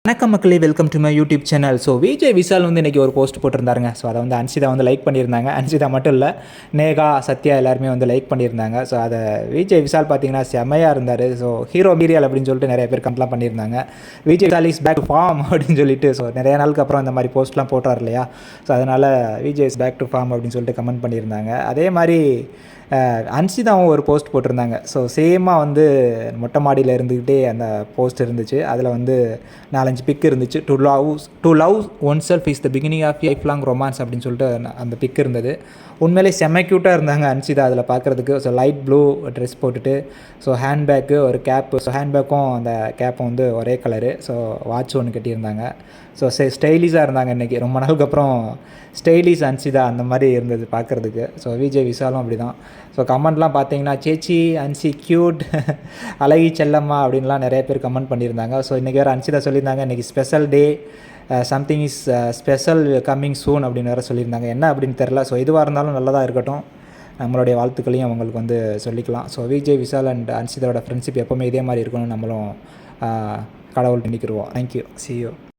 வணக்கம் மக்களே, welcome to my YouTube channel. So Vijay Vishal வந்து இன்றைக்கி ஒரு போஸ்ட் போட்டிருந்தாருங்க. ஸோ அதை வந்து அன்ஷிதா வந்து லைக் பண்ணியிருந்தாங்க. அன்ஷிதா மட்டும் இல்லை, நேகா, சத்யா எல்லாருமே வந்து லைக் பண்ணியிருந்தாங்க. ஸோ அதை விஜய் விஷால் பார்த்தீங்கன்னா செம்மையாக இருந்தார். ஸோ ஹீரோ மீரியல் அப்படின்னு சொல்லிட்டு நிறைய பேர் கமெண்ட்லாம் பண்ணியிருந்தாங்க. Vijay Vishal is back to form அப்படின்னு சொல்லிட்டு. ஸோ நிறைய நாளுக்கு அப்புறம் இந்த மாதிரி போஸ்ட்லாம் போட்டார் இல்லையா. ஸோ அதனால் Vijay is back to form அப்படின்னு சொல்லிட்டு கமெண்ட் பண்ணியிருந்தாங்க. அதே மாதிரி அன்ஷிதாவும் ஒரு போஸ்ட் போட்டிருந்தாங்க. ஸோ சேமாக வந்து மொட்டை மாடியில் இருந்துக்கிட்டே அந்த போஸ்ட் இருந்துச்சு. அதில் வந்து 4-5 பிக் இருந்துச்சு. To love oneself is the beginning of lifelong romance அப்படின்னு சொல்லிட்டு அந்த பிக் இருந்தது. உண்மையிலே செம்ம க்யூட்டாக இருந்தாங்க அன்ஷிதா அதில் பார்க்குறதுக்கு. ஸோ லைட் ப்ளூ ட்ரெஸ் போட்டுட்டு, ஸோ ஹேண்ட்பேக்கு, ஒரு கேப்பு. ஸோ ஹேண்ட்பேக்கும் அந்த கேப்பும் வந்து ஒரே கலரு. ஸோ வாட்ச் ஒன்று கட்டியிருந்தாங்க. ஸோ ஸ்டைலிஷாக இருந்தாங்க இன்றைக்கி. ரொம்ப நாளுக்கு அப்புறம் ஸ்டைலிஷ் அன்ஷிதா அந்த மாதிரி இருந்தது பார்க்குறதுக்கு. ஸோ விஜய் விஷாலும் அப்படி தான். ஸோ கமெண்ட்லாம் பார்த்தீங்கன்னா, சேச்சி அன்சி க்யூட், அழகி செல்லம்மா அப்படின்லாம் நிறைய பேர் கமெண்ட் பண்ணியிருந்தாங்க. ஸோ இன்றைக்கி வேறு அன்ஷிதா சொல்லியிருந்தாங்க, இன்றைக்கி special day, something is special coming soon அப்படின்னு வேறு சொல்லியிருந்தாங்க. என்ன அப்படின்னு தெரில. ஸோ எதுவாக இருந்தாலும் நல்லதாக இருக்கட்டும், நம்மளுடைய வாழ்த்துக்களையும் அவங்களுக்கு வந்து சொல்லிக்கலாம். ஸோ விஜய் விஷால் அண்ட் அன்ஷிதாவோட ஃப்ரெண்ட்ஷிப் எப்போவுமே இதே மாதிரி இருக்கணும்னு நம்மளும் கடவுள் நினைக்கிறோம். தேங்க்யூ. See you.